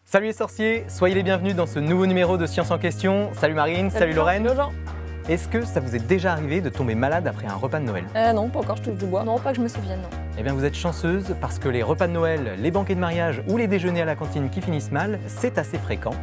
Salut les sorciers, soyez les bienvenus dans ce nouveau numéro de Science en question. Salut Marine, salut Lorraine. Salut Jean. Est-ce que ça vous est déjà arrivé de tomber malade après un repas de Noël? Non, pas encore, je touche du bois. Non, pas que je me souvienne, non. Eh bien vous êtes chanceuse parce que les repas de Noël, les banquets de mariage ou les déjeuners à la cantine qui finissent mal, c'est assez fréquent.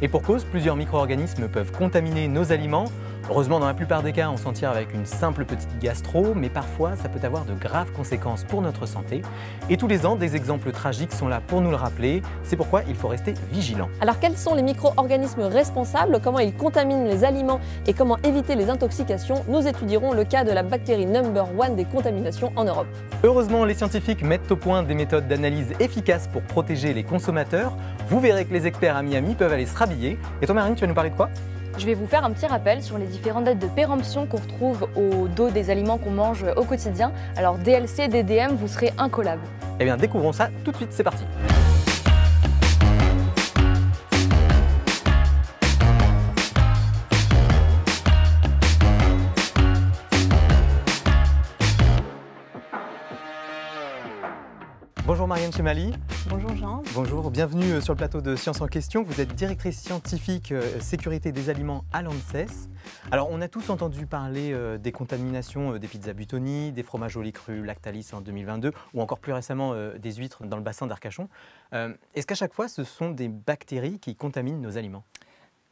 Et pour cause, plusieurs micro-organismes peuvent contaminer nos aliments. Heureusement, dans la plupart des cas, on s'en tire avec une simple petite gastro, mais parfois ça peut avoir de graves conséquences pour notre santé. Et tous les ans, des exemples tragiques sont là pour nous le rappeler. C'est pourquoi il faut rester vigilant. Alors quels sont les micro-organismes responsables, comment ils contaminent les aliments et comment éviter les intoxications? Nous étudierons le cas de la bactérie number 1 des contaminations en Europe. Heureusement, les scientifiques mettent au point des méthodes d'analyse efficaces pour protéger les consommateurs. Vous verrez que les experts à Miami peuvent aller se rhabiller. Et toi Marine, tu vas nous parler de quoi? Je vais vous faire un petit rappel sur les différentes dates de péremption qu'on retrouve au dos des aliments qu'on mange au quotidien. Alors DLC, DDM, vous serez incollables. Eh bien découvrons ça tout de suite, c'est parti. Bonjour Marianne Chemali. Bonjour Jean. Bonjour, bienvenue sur le plateau de Science en question. Vous êtes directrice scientifique sécurité des aliments à l'ANSES. Alors on a tous entendu parler des contaminations des pizzas Buitoni, des fromages au lait cru Lactalis en 2022 ou encore plus récemment des huîtres dans le bassin d'Arcachon. Est-ce qu'à chaque fois ce sont des bactéries qui contaminent nos aliments?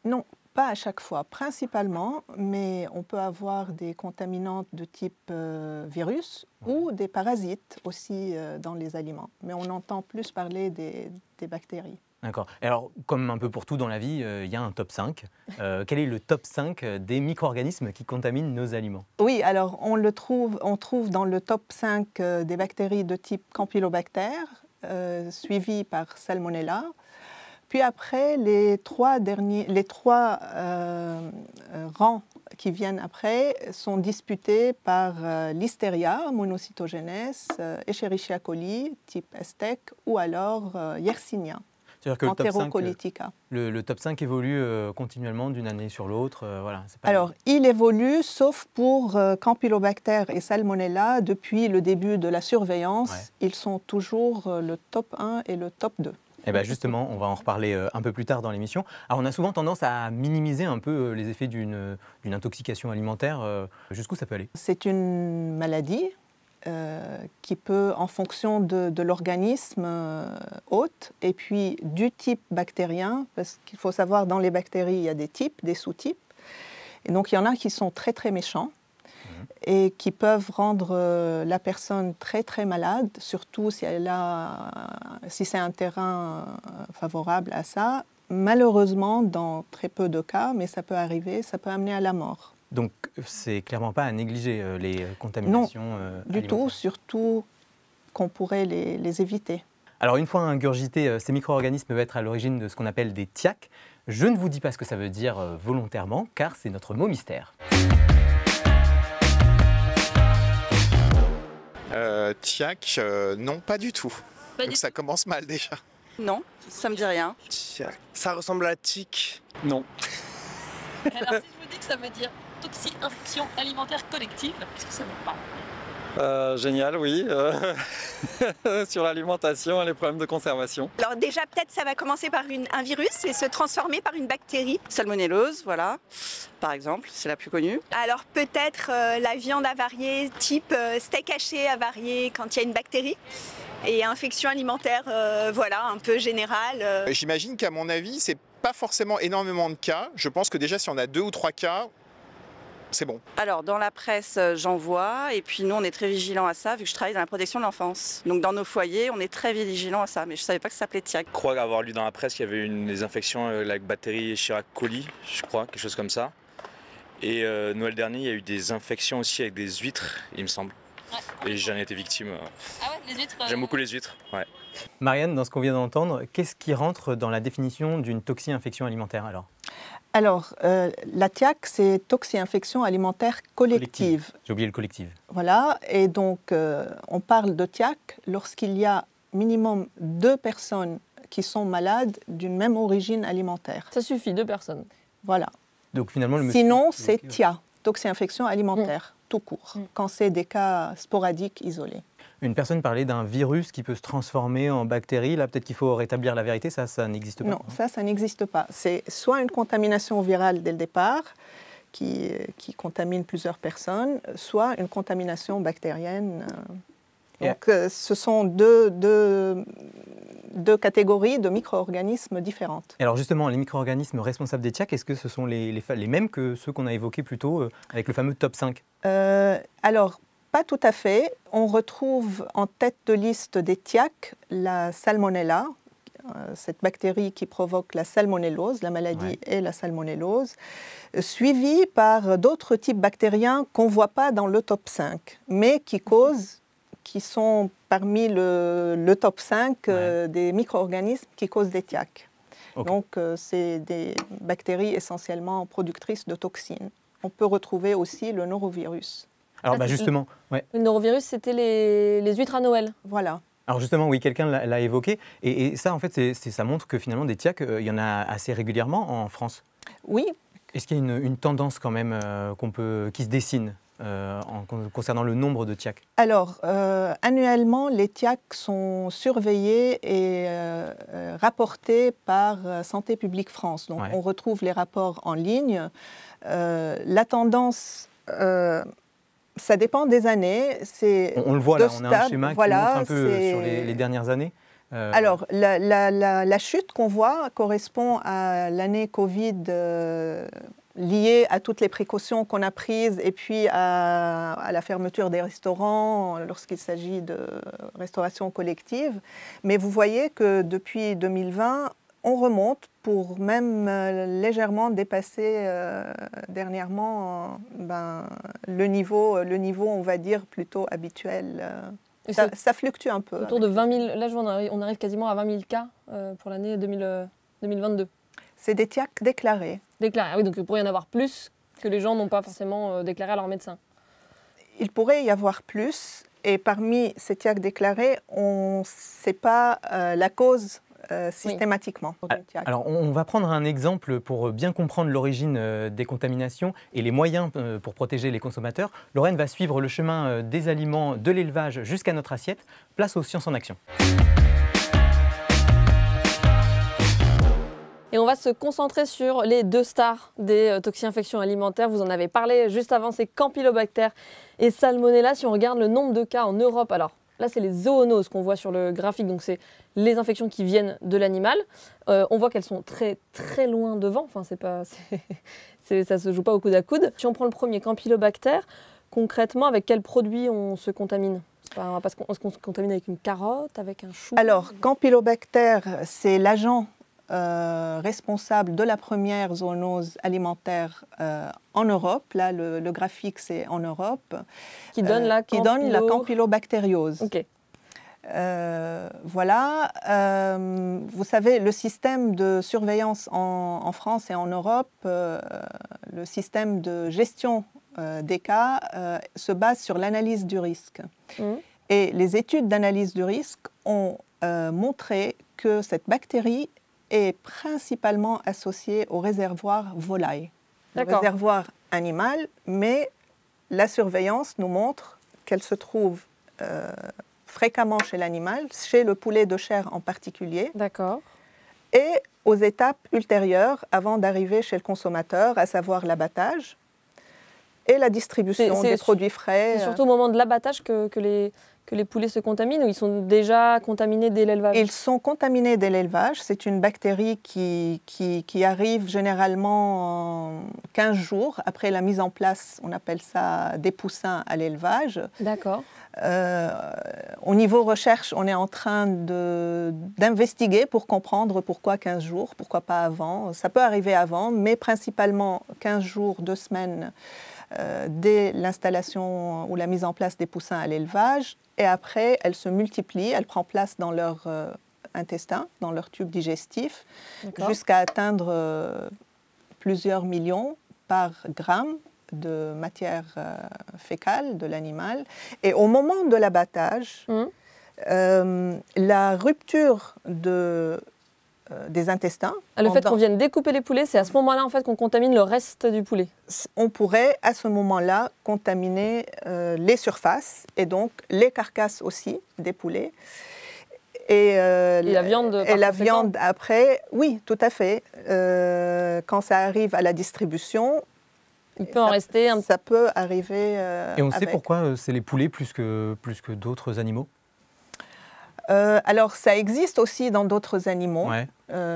Non, pas à chaque fois, principalement, mais on peut avoir des contaminantes de type virus ou des parasites aussi dans les aliments. Mais on entend plus parler des bactéries. D'accord. Alors, comme un peu pour tout dans la vie, il y a un top 5. Quel est le top 5 des micro-organismes qui contaminent nos aliments? Oui, alors on trouve dans le top 5 des bactéries de type Campylobacter, suivi par Salmonella. Puis après, les trois rangs qui viennent après sont disputés par Listeria monocytogenes, Escherichia coli, type Estec, ou alors Yersinia, Enterocolitica. Le top 5 évolue continuellement d'une année sur l'autre. Voilà, alors, il évolue, sauf pour Campylobacter et Salmonella, depuis le début de la surveillance, ils sont toujours le top 1 et le top 2. Eh bien justement, on va en reparler un peu plus tard dans l'émission. Alors on a souvent tendance à minimiser un peu les effets d'une intoxication alimentaire. Jusqu'où ça peut aller? C'est une maladie qui peut, en fonction de l'organisme hôte, et puis du type bactérien, parce qu'il faut savoir, dans les bactéries, il y a des types, des sous-types. Et donc il y en a qui sont très très méchants et qui peuvent rendre la personne très très malade, surtout si c'est un terrain favorable à ça. Malheureusement, dans très peu de cas, mais ça peut arriver, ça peut amener à la mort. Donc c'est clairement pas à négliger les contaminations du alimentaires. tout, surtout qu'on pourrait les éviter. Alors une fois ingurgités, ces micro-organismes peuvent être à l'origine de ce qu'on appelle des TIAC. Je ne vous dis pas ce que ça veut dire volontairement, car c'est notre mot mystère. TIAC, non, pas du tout. Donc ça commence mal déjà. Non, ça me dit rien. TIAC. Ça ressemble à tic. Non. Alors si je vous dis que ça veut dire toxi-infection alimentaire collective, est-ce que ça vous parle? Génial, oui. Sur l'alimentation et les problèmes de conservation. Alors déjà, peut-être ça va commencer par un virus et se transformer par une bactérie. Salmonellose, voilà, par exemple, c'est la plus connue. Alors peut-être la viande avariée, type steak haché avarié quand il y a une bactérie. Et infection alimentaire, voilà, un peu générale. J'imagine qu'à mon avis, c'est pas forcément énormément de cas. Je pense que déjà, si on a 2 ou 3 cas, c'est bon. Alors, dans la presse, j'en vois, et puis nous, on est très vigilants à ça, vu que je travaille dans la protection de l'enfance. Donc, dans nos foyers, on est très vigilants à ça, mais je ne savais pas que ça s'appelait TIAC. Je crois avoir lu dans la presse qu'il y avait des infections avec la bactérie Escherichia coli, je crois, quelque chose comme ça. Et Noël dernier, il y a eu des infections aussi avec des huîtres, il me semble. Ouais. Et j'en ai été victime. Ah ouais, les huîtres J'aime beaucoup les huîtres, ouais. Marianne, dans ce qu'on vient d'entendre, qu'est-ce qui rentre dans la définition d'une toxi-infection alimentaire alors? Alors, la TIAC, c'est toxi-infection alimentaire collective. J'ai oublié le collectif. Voilà, et donc on parle de TIAC lorsqu'il y a minimum 2 personnes qui sont malades d'une même origine alimentaire. Ça suffit, 2 personnes. Voilà. Donc finalement, Sinon, c'est TIA, toxi-infection alimentaire, tout court, quand c'est des cas sporadiques isolés. Une personne parlait d'un virus qui peut se transformer en bactérie. Là, peut-être qu'il faut rétablir la vérité. Ça n'existe pas. Non, ça n'existe pas. C'est soit une contamination virale dès le départ, qui contamine plusieurs personnes, soit une contamination bactérienne. Donc, ce sont deux catégories de micro-organismes différentes. Et alors justement, les micro-organismes responsables des TIAC, est-ce que ce sont les mêmes que ceux qu'on a évoqués plus tôt avec le fameux top 5 ? Alors, pas tout à fait. On retrouve en tête de liste des TIAC la salmonella, cette bactérie qui provoque la salmonellose, la maladie est la salmonellose, suivie par d'autres types bactériens qu'on ne voit pas dans le top 5, mais qui sont parmi le top 5 des micro-organismes qui causent des TIAC. Okay. Donc, c'est des bactéries essentiellement productrices de toxines. On peut retrouver aussi le norovirus. Alors, justement, le norovirus, c'était les huîtres à Noël. Voilà. Alors justement, oui, quelqu'un l'a évoqué. Et ça, en fait, ça montre que finalement, des TIAC, il y en a assez régulièrement en France. Oui. Est-ce qu'il y a une tendance quand même qui se dessine concernant le nombre de TIAC? Alors, annuellement, les TIAC sont surveillés et rapportés par Santé publique France. Donc, on retrouve les rapports en ligne. La tendance, ça dépend des années. On le voit là, on a un schéma qui montre un peu sur les dernières années. Alors, la chute qu'on voit correspond à l'année Covid liée à toutes les précautions qu'on a prises et puis à la fermeture des restaurants lorsqu'il s'agit de restauration collective. Mais vous voyez que depuis 2020, on remonte pour même légèrement dépasser dernièrement le niveau, on va dire, plutôt habituel. Ça fluctue un peu. Autour de 20 000, là on arrive quasiment à 20 000 cas pour l'année 2022. C'est des TIAC déclarés. Déclarés, oui, donc il pourrait y en avoir plus que les gens n'ont pas forcément déclaré à leur médecin. Il pourrait y avoir plus, et parmi ces TIAC déclarés, on ne sait pas la cause systématiquement. Oui. Alors, on va prendre un exemple pour bien comprendre l'origine des contaminations et les moyens pour protéger les consommateurs. Lorraine va suivre le chemin des aliments, de l'élevage jusqu'à notre assiette. Place aux sciences en action. Et on va se concentrer sur les deux stars des toxi-infections alimentaires. Vous en avez parlé juste avant, c'est Campylobacter et Salmonella. Si on regarde le nombre de cas en Europe, alors là c'est les zoonoses qu'on voit sur le graphique, donc c'est les infections qui viennent de l'animal. On voit qu'elles sont très très loin devant, enfin ça se joue pas au coude à coude. Si on prend le premier, Campylobacter, concrètement avec quel produit on se contamine? Parce qu'on se contamine avec une carotte, avec un chou? Alors Campylobacter, c'est l'agent responsable de la première zoonose alimentaire en Europe. Là, le graphique, c'est en Europe. Qui donne la campylobactériose. Okay. Voilà. Vous savez, le système de surveillance en France et en Europe, le système de gestion des cas se base sur l'analyse du risque. Et les études d'analyse du risque ont montré que cette bactérie est principalement associée au réservoir volaille, le réservoir animal, mais la surveillance nous montre qu'elle se trouve fréquemment chez l'animal, chez le poulet de chair en particulier, et aux étapes ultérieures avant d'arriver chez le consommateur, à savoir l'abattage et la distribution des produits frais. C'est surtout au moment de l'abattage que les poulets se contaminent, ou ils sont déjà contaminés dès l'élevage? Ils sont contaminés dès l'élevage. C'est une bactérie qui arrive généralement 15 jours après la mise en place, on appelle ça des poussins à l'élevage. D'accord. Au niveau recherche, on est en train d'investiguer pour comprendre pourquoi 15 jours, pourquoi pas avant. Ça peut arriver avant, mais principalement 15 jours, 2 semaines dès l'installation ou la mise en place des poussins à l'élevage. Et après, elle se multiplie, elle prend place dans leur intestin, dans leur tube digestif, jusqu'à atteindre plusieurs millions par gramme de matière fécale de l'animal. Et au moment de l'abattage, la rupture de des intestins. Le fait qu'on vienne découper les poulets, c'est à ce moment-là en fait, qu'on contamine le reste du poulet. On pourrait à ce moment-là contaminer les surfaces et donc les carcasses aussi des poulets. Et la viande après, oui, tout à fait. Quand ça arrive à la distribution, il peut en rester un... Ça peut arriver Et on sait pourquoi c'est les poulets plus que d'autres animaux? Alors, ça existe aussi dans d'autres animaux. Ouais.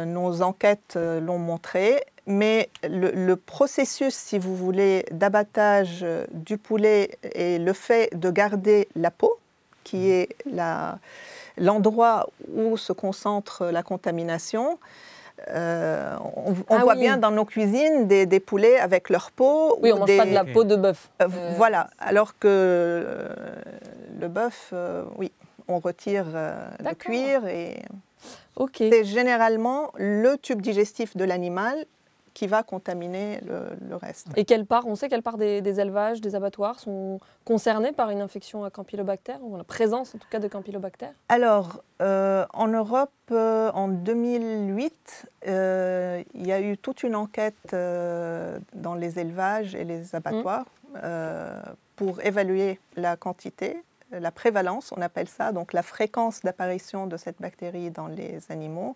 Nos enquêtes l'ont montré. Mais le processus, si vous voulez, d'abattage du poulet et le fait de garder la peau, qui est l'endroit où se concentre la contamination, on voit bien dans nos cuisines des poulets avec leur peau. Oui, on ne mange pas de la peau de bœuf. Voilà, alors que le bœuf, oui, on retire le cuir et c'est généralement le tube digestif de l'animal qui va contaminer le reste. Et on sait quelle part des élevages, des abattoirs sont concernés par une infection à Campylobacter, ou la présence en tout cas de Campylobacter? Alors, en Europe, en 2008, il y a eu toute une enquête dans les élevages et les abattoirs pour évaluer la quantité, la prévalence, on appelle ça, donc la fréquence d'apparition de cette bactérie dans les animaux.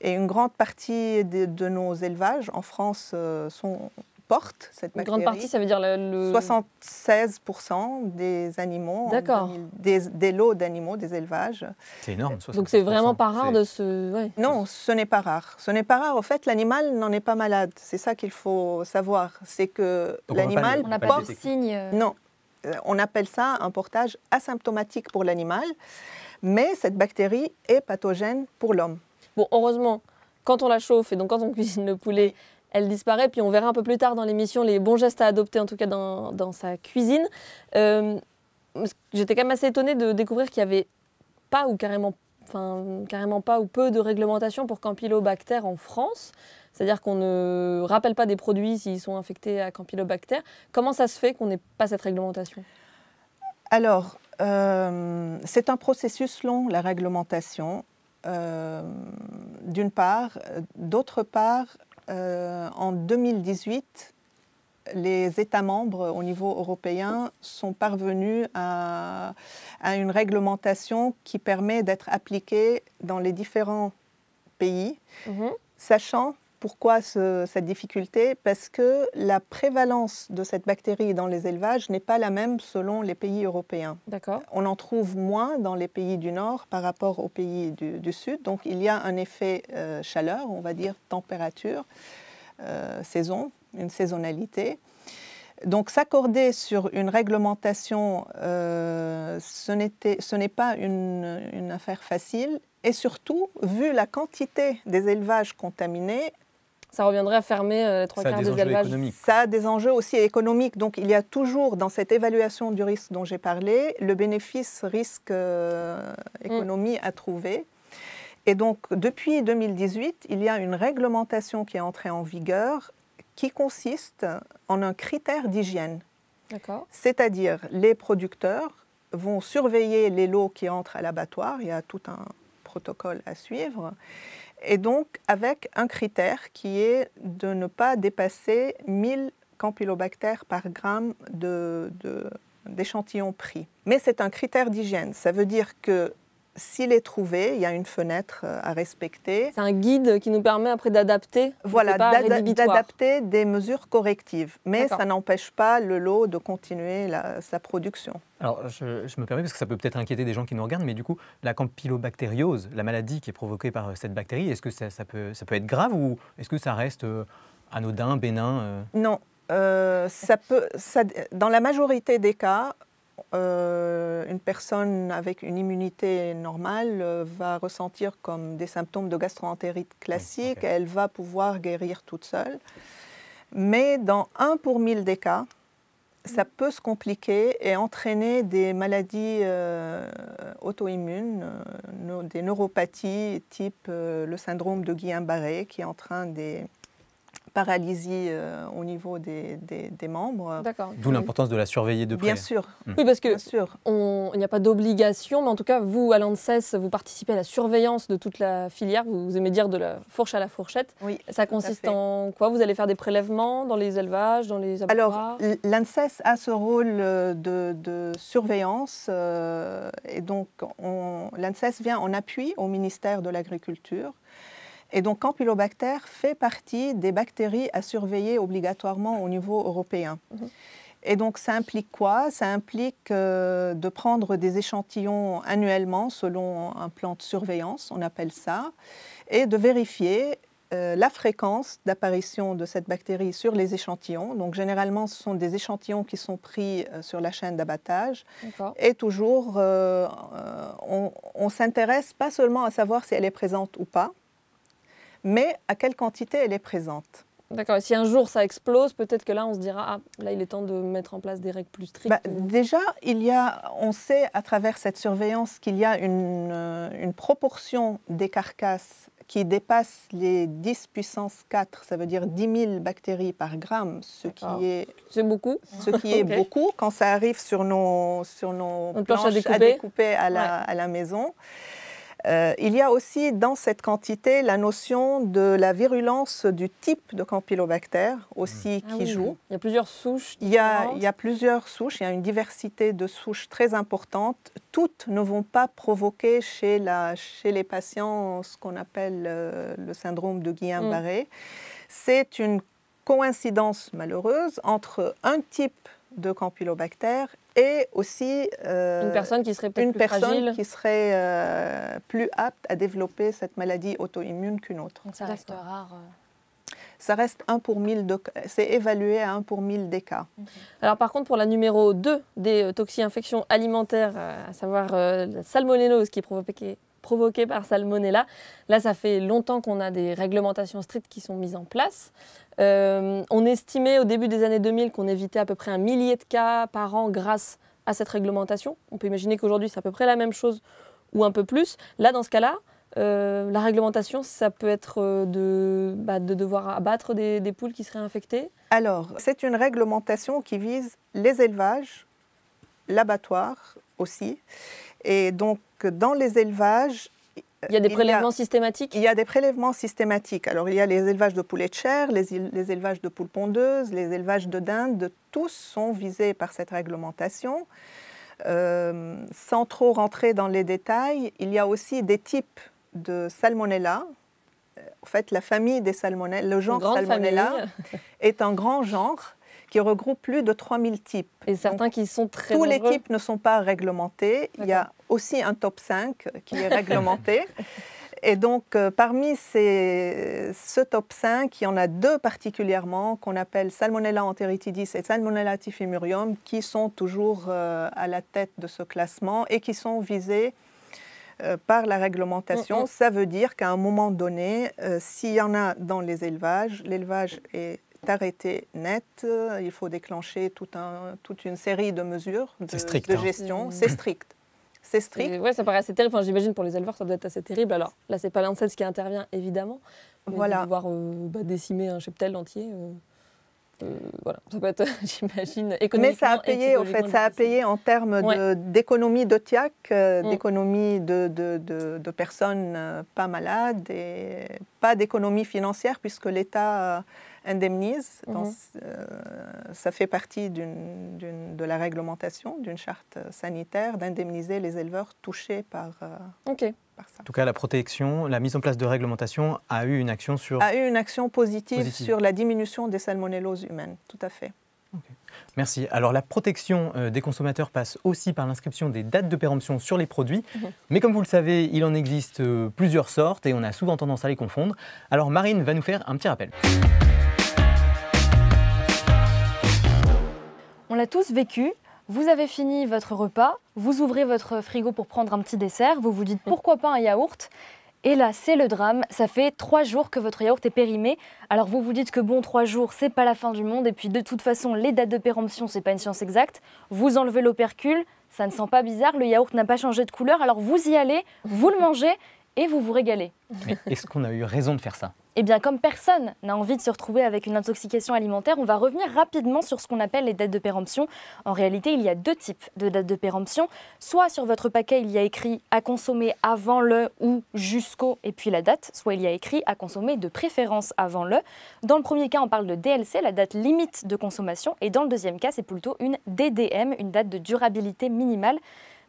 Et une grande partie de nos élevages en France portent cette bactérie. Une grande partie, ça veut dire 76% des animaux, des lots d'animaux, des élevages. C'est énorme, 76%. Donc c'est vraiment pas rare de se... Ouais. Non, ce n'est pas rare. Ce n'est pas rare. Au fait, l'animal n'en est pas malade. C'est ça qu'il faut savoir. C'est que l'animal... On n'a pas de signe. Non. On appelle ça un portage asymptomatique pour l'animal, mais cette bactérie est pathogène pour l'homme. Bon, heureusement, quand on la chauffe et donc quand on cuisine le poulet, elle disparaît. Puis on verra un peu plus tard dans l'émission les bons gestes à adopter, en tout cas dans sa cuisine. J'étais quand même assez étonnée de découvrir qu'il n'y avait pas ou carrément pas ou peu de réglementation pour Campylobacter en France. C'est-à-dire qu'on ne rappelle pas des produits s'ils sont infectés à Campylobacter. Comment ça se fait qu'on n'ait pas cette réglementation? Alors, c'est un processus long, la réglementation, d'une part. D'autre part, en 2018, les États membres au niveau européen sont parvenus à une réglementation qui permet d'être appliquée dans les différents pays, sachant... Pourquoi cette difficulté? Parce que la prévalence de cette bactérie dans les élevages n'est pas la même selon les pays européens. D'accord. On en trouve moins dans les pays du Nord par rapport aux pays du Sud. Donc il y a un effet chaleur, on va dire température, saison, une saisonnalité. Donc s'accorder sur une réglementation, ce n'est pas une affaire facile. Et surtout, vu la quantité des élevages contaminés, ça reviendrait à fermer les trois quarts des élevages. Ça a des enjeux aussi économiques. Donc il y a toujours, dans cette évaluation du risque dont j'ai parlé, le bénéfice-risque économie à trouver. Et donc depuis 2018, il y a une réglementation qui est entrée en vigueur qui consiste en un critère d'hygiène. C'est-à-dire les producteurs vont surveiller les lots qui entrent à l'abattoir. Il y a tout un protocole à suivre. Et donc, avec un critère qui est de ne pas dépasser 1000 Campylobacter par gramme d'échantillon pris. Mais c'est un critère d'hygiène. Ça veut dire que s'il est trouvé, il y a une fenêtre à respecter. C'est un guide qui nous permet après d'adapter. Voilà, d'adapter des mesures correctives. Mais ça n'empêche pas le lot de continuer sa production. Alors, je me permets, parce que ça peut peut-être inquiéter des gens qui nous regardent, mais du coup, la campylobactériose, la maladie qui est provoquée par cette bactérie, est-ce que ça peut être grave ou est-ce que ça reste anodin, bénin Non. Dans la majorité des cas, une personne avec une immunité normale va ressentir comme des symptômes de gastro-entérite classique. Elle va pouvoir guérir toute seule. Mais dans 1 pour 1000 des cas, ça peut se compliquer et entraîner des maladies auto-immunes, des neuropathies type le syndrome de Guillain-Barré qui entraîne des paralysie au niveau des membres. D'accord. D'où l'importance de la surveiller de près. Bien sûr. Oui, parce que Bien sûr. il n'y a pas d'obligation, mais en tout cas, vous, à l'ANSES, vous participez à la surveillance de toute la filière. Vous aimez dire de la fourche à la fourchette. Oui, ça consiste en quoi? Vous allez faire des prélèvements dans les élevages, dans les abattoirs? Alors, l'ANSES a ce rôle de surveillance et donc l'ANSES vient en appui au ministère de l'Agriculture. Et donc, Campylobacter fait partie des bactéries à surveiller obligatoirement au niveau européen. Et donc, ça implique quoi? Ça implique de prendre des échantillons annuellement selon un plan de surveillance, on appelle ça, et de vérifier la fréquence d'apparition de cette bactérie sur les échantillons. Donc, généralement, ce sont des échantillons qui sont pris sur la chaîne d'abattage. Et toujours, on s'intéresse pas seulement à savoir si elle est présente ou pas, mais à quelle quantité elle est présente. D'accord, et si un jour ça explose, peut-être que là on se dira, ah, là il est temps de mettre en place des règles plus strictes. Déjà, on sait à travers cette surveillance qu'il y a une proportion des carcasses qui dépasse les 10 puissance 4, ça veut dire 10 000 bactéries par gramme, ce qui est beaucoup. Ce qui est beaucoup quand ça arrive sur nos planches à découper à la maison. Il y a aussi dans cette quantité la notion de la virulence du type de Campylobacter aussi qui joue. Il y a plusieurs souches. Il y a plusieurs souches, il y a une diversité de souches très importante. Toutes ne vont pas provoquer chez les patients ce qu'on appelle le syndrome de Guillain-Barré. C'est une coïncidence malheureuse entre un type de Campylobacter et aussi une personne qui serait peut-être plus fragile, qui serait plus apte à développer cette maladie auto-immune qu'une autre. Donc ça reste rare. Ça reste 1 pour 1000, c'est évalué à 1 pour 1000 des cas. Alors par contre, pour la numéro 2 des toxi-infections alimentaires, à savoir la salmonellose qui est provoquée par Salmonella, là ça fait longtemps qu'on a des réglementations strictes qui sont mises en place. On estimait au début des années 2000 qu'on évitait à peu près 1 millier de cas par an grâce à cette réglementation. On peut imaginer qu'aujourd'hui c'est à peu près la même chose ou un peu plus. Là dans ce cas-là, la réglementation, ça peut être de devoir abattre des poules qui seraient infectées? Alors, c'est une réglementation qui vise les élevages, l'abattoir aussi. Et donc, dans les élevages... Il y a des prélèvements systématiques? Il y a des prélèvements systématiques. Alors, il y a les élevages de poulets de chair, les élevages de poules pondeuses, les élevages de dindes. Tous sont visés par cette réglementation. Sans trop rentrer dans les détails, il y a aussi des types de Salmonella. En fait, la famille des Salmonella, le genre Salmonella est un grand genre qui regroupe plus de 3000 types. Et certains qui sont très Tous dangereux. les types ne sont pas réglementés. Il y a aussi un top 5 qui est réglementé. Et donc, parmi ce top 5, il y en a 2 particulièrement qu'on appelle Salmonella enteritidis et Salmonella typhimurium qui sont toujours à la tête de ce classement et qui sont visés par la réglementation. Ça veut dire qu'à un moment donné, s'il y en a dans les élevages, l'élevage est arrêté net, il faut déclencher toute une série de mesures de gestion. C'est strict. C'est strict. Ouais, ça paraît assez terrible. Enfin, j'imagine pour les éleveurs, ça doit être assez terrible. Alors là, c'est pas l'ANSES qui intervient, évidemment. Mais voilà. De devoir décimer un cheptel entier. Voilà, ça peut être, j'imagine, économiquement. Mais ça a payé, en fait, ça a payé en termes d'économie de TIAC, d'économie de personnes pas malades et pas d'économie financière puisque l'État indemnise. Ça fait partie de la réglementation, d'une charte sanitaire, d'indemniser les éleveurs touchés par ça. En tout cas, la protection, la mise en place de réglementation a eu une action positive sur la diminution des salmonelloses humaines, tout à fait. Merci. Alors la protection des consommateurs passe aussi par l'inscription des dates de péremption sur les produits. Mais comme vous le savez, il en existe plusieurs sortes et on a souvent tendance à les confondre. Alors Marine va nous faire un petit rappel. On l'a tous vécu. Vous avez fini votre repas, vous ouvrez votre frigo pour prendre un petit dessert, vous vous dites pourquoi pas un yaourt. Et là, c'est le drame, ça fait 3 jours que votre yaourt est périmé. Alors vous vous dites que bon, 3 jours, c'est pas la fin du monde. Et puis de toute façon, les dates de péremption, c'est pas une science exacte. Vous enlevez l'opercule, ça ne sent pas bizarre, le yaourt n'a pas changé de couleur. Alors vous y allez, vous le mangez et vous vous régalez. Mais est-ce qu'on a eu raison de faire ça ? Eh bien, comme personne n'a envie de se retrouver avec une intoxication alimentaire, on va revenir rapidement sur ce qu'on appelle les dates de péremption. En réalité, il y a 2 types de dates de péremption. Soit sur votre paquet, il y a écrit à consommer avant le ou jusqu'au et puis la date, soit il y a écrit à consommer de préférence avant le. Dans le premier cas, on parle de DLC, la date limite de consommation, et dans le deuxième cas, c'est plutôt une DDM, une date de durabilité minimale.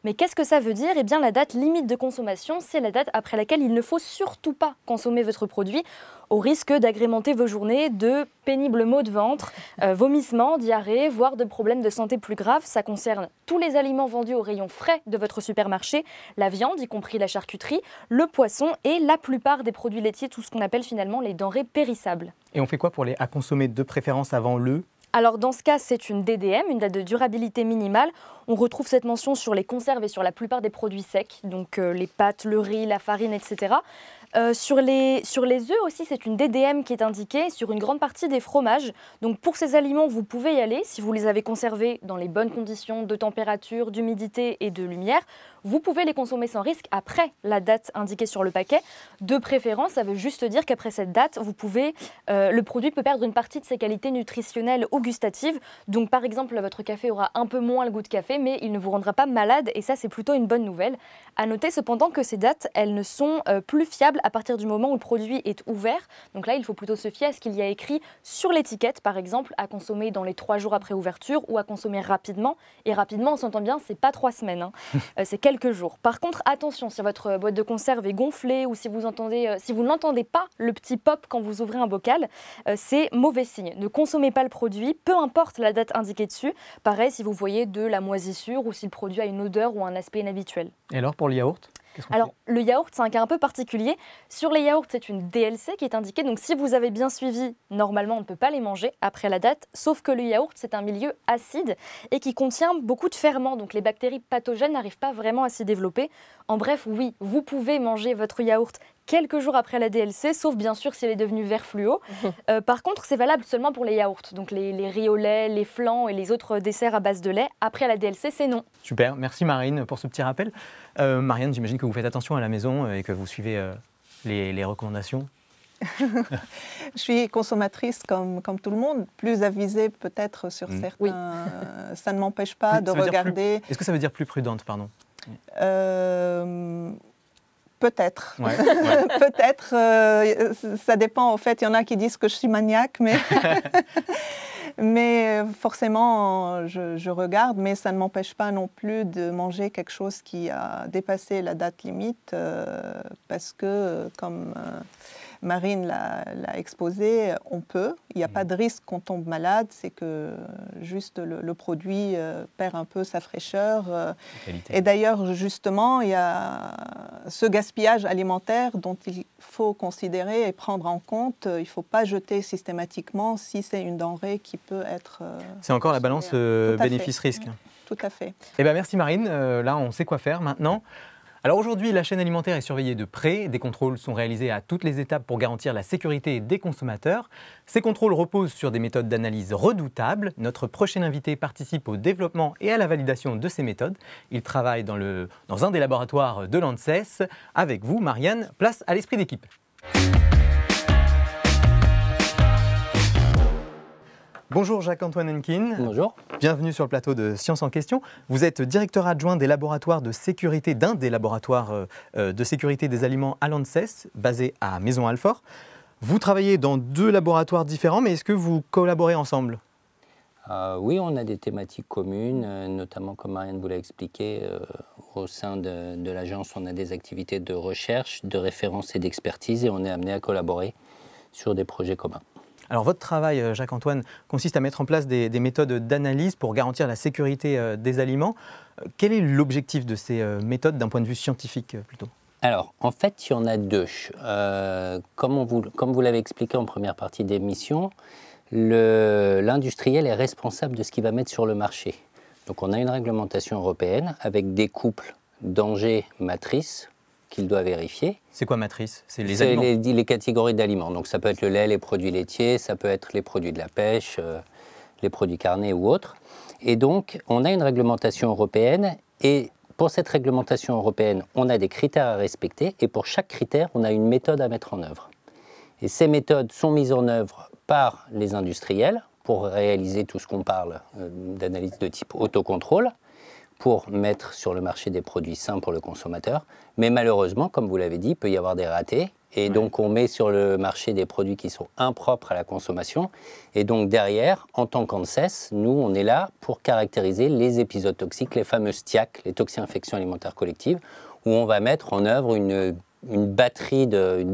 Mais qu'est-ce que ça veut dire? Eh bien, la date limite de consommation, c'est la date après laquelle il ne faut surtout pas consommer votre produit, au risque d'agrémenter vos journées de pénibles maux de ventre, vomissements, diarrhées, voire de problèmes de santé plus graves. Ça concerne tous les aliments vendus au rayon frais de votre supermarché, la viande, y compris la charcuterie, le poisson et la plupart des produits laitiers, tout ce qu'on appelle finalement les denrées périssables. Et on fait quoi pour les à consommer de préférence avant le? Alors dans ce cas, c'est une DDM, une date de durabilité minimale. On retrouve cette mention sur les conserves et sur la plupart des produits secs, donc les pâtes, le riz, la farine, etc. Sur les œufs aussi, c'est une DDM qui est indiquée sur une grande partie des fromages. Donc pour ces aliments, vous pouvez y aller si vous les avez conservés dans les bonnes conditions de température, d'humidité et de lumière. Vous pouvez les consommer sans risque après la date indiquée sur le paquet. De préférence, ça veut juste dire qu'après cette date, le produit peut perdre une partie de ses qualités nutritionnelles ou gustatives. Donc par exemple, votre café aura un peu moins le goût de café, mais il ne vous rendra pas malade et ça, c'est plutôt une bonne nouvelle. À noter cependant que ces dates, elles ne sont plus fiables à partir du moment où le produit est ouvert. Donc là, il faut plutôt se fier à ce qu'il y a écrit sur l'étiquette, par exemple, à consommer dans les 3 jours après ouverture ou à consommer rapidement. Et rapidement, on s'entend bien, c'est pas 3 semaines, hein. C'est quelques jours. Par contre, attention, si votre boîte de conserve est gonflée ou si vous n'entendez pas le petit pop quand vous ouvrez un bocal, c'est mauvais signe. Ne consommez pas le produit, peu importe la date indiquée dessus. Pareil, si vous voyez de la moisissure ou si le produit a une odeur ou un aspect inhabituel. Et alors pour le yaourt? Alors, le yaourt, c'est un cas un peu particulier. Sur les yaourts, c'est une DLC qui est indiquée. Donc, si vous avez bien suivi, normalement, on ne peut pas les manger après la date. Sauf que le yaourt, c'est un milieu acide et qui contient beaucoup de ferments. Donc, les bactéries pathogènes n'arrivent pas vraiment à s'y développer. En bref, oui, vous pouvez manger votre yaourt quelques jours après la DLC, sauf bien sûr si elle est devenue vert fluo. Par contre, c'est valable seulement pour les yaourts. Donc, les riz au lait, les flans et les autres desserts à base de lait. Après la DLC, c'est non. Super, merci Marine pour ce petit rappel. Marianne, j'imagine que vous faites attention à la maison et que vous suivez les recommandations. Je suis consommatrice comme tout le monde, plus avisée peut-être sur certains. Oui. Ça ne m'empêche pas de regarder. Est-ce que ça veut dire plus prudente, pardon? Peut-être. Ouais. Peut-être. Ça dépend. En fait, il y en a qui disent que je suis maniaque, mais forcément, je regarde. Mais ça ne m'empêche pas non plus de manger quelque chose qui a dépassé la date limite, parce que, comme Marine l'a exposé, on peut. Il n'y a pas de risque qu'on tombe malade. C'est que juste le produit perd un peu sa fraîcheur. Et d'ailleurs, justement, il y a ce gaspillage alimentaire dont il faut considérer et prendre en compte. Il ne faut pas jeter systématiquement si c'est une denrée qui peut être... c'est encore la balance bénéfice-risque. Tout à fait. Eh bien, merci Marine. Là, on sait quoi faire maintenant. Alors aujourd'hui, la chaîne alimentaire est surveillée de près. Des contrôles sont réalisés à toutes les étapes pour garantir la sécurité des consommateurs. Ces contrôles reposent sur des méthodes d'analyse redoutables. Notre prochain invité participe au développement et à la validation de ces méthodes. Il travaille dans un des laboratoires de l'ANSES. Avec vous, Marianne, place à l'esprit d'équipe. Bonjour Jacques-Antoine Hennequin. Bonjour. Bienvenue sur le plateau de Science en question. Vous êtes directeur adjoint des laboratoires de sécurité d'un des laboratoires de sécurité des aliments à l'ANSES, basé à Maisons-Alfort. Vous travaillez dans 2 laboratoires différents, mais est-ce que vous collaborez ensemble ? Oui, on a des thématiques communes, notamment comme Marianne vous l'a expliqué, au sein de l'agence, on a des activités de recherche, de référence et d'expertise et on est amené à collaborer sur des projets communs. Alors votre travail, Jacques-Antoine, consiste à mettre en place des méthodes d'analyse pour garantir la sécurité des aliments. Quel est l'objectif de ces méthodes d'un point de vue scientifique plutôt ? Alors, en fait, il y en a 2. Comme vous l'avez expliqué en première partie d'émission, l'industriel est responsable de ce qu'il va mettre sur le marché. Donc on a une réglementation européenne avec des couples danger-matrice qu'il doit vérifier. C'est quoi matrice? C'est les aliments. Les catégories d'aliments. Donc ça peut être le lait, les produits laitiers, ça peut être les produits de la pêche, les produits carnés ou autres. Et donc on a une réglementation européenne et pour cette réglementation européenne, on a des critères à respecter et pour chaque critère, on a une méthode à mettre en œuvre. Et ces méthodes sont mises en œuvre par les industriels pour réaliser tout ce qu'on parle d'analyse de type autocontrôle, pour mettre sur le marché des produits sains pour le consommateur. Mais malheureusement, comme vous l'avez dit, il peut y avoir des ratés. Et donc, on met sur le marché des produits qui sont impropres à la consommation. Et donc, derrière, en tant qu'ANSES, nous, on est là pour caractériser les épisodes toxiques, les fameuses TIAC, les toxi-infections alimentaires collectives, où on va mettre en œuvre une batterie de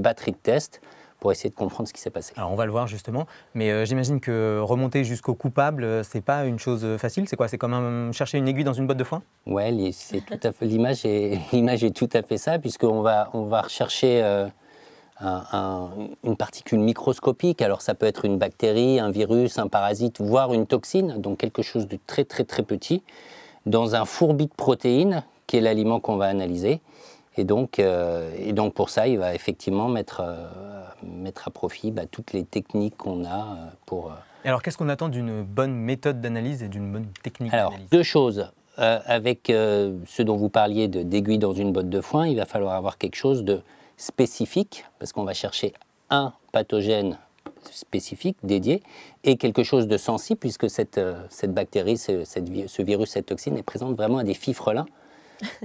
tests pour essayer de comprendre ce qui s'est passé. Alors on va le voir justement, mais j'imagine que remonter jusqu'au coupable, c'est pas une chose facile. C'est quoi? C'est comme chercher une aiguille dans une botte de foin? Ouais, c'est tout à fait. L'image est tout à fait ça, puisqu'on va rechercher une particule microscopique. Alors ça peut être une bactérie, un virus, un parasite, voire une toxine, donc quelque chose de très très très petit, dans un fourbi de protéines, qui est l'aliment qu'on va analyser. Et donc pour ça, il va effectivement mettre à profit toutes les techniques qu'on a pour... Et alors, qu'est-ce qu'on attend d'une bonne méthode d'analyse et d'une bonne technique d'analyse? Alors, deux choses. Avec ce dont vous parliez d'aiguille dans une botte de foin, il va falloir avoir quelque chose de spécifique, parce qu'on va chercher un pathogène spécifique, dédié, et quelque chose de sensible, puisque cette bactérie, ce virus, cette toxine est présente vraiment à des fifrelins,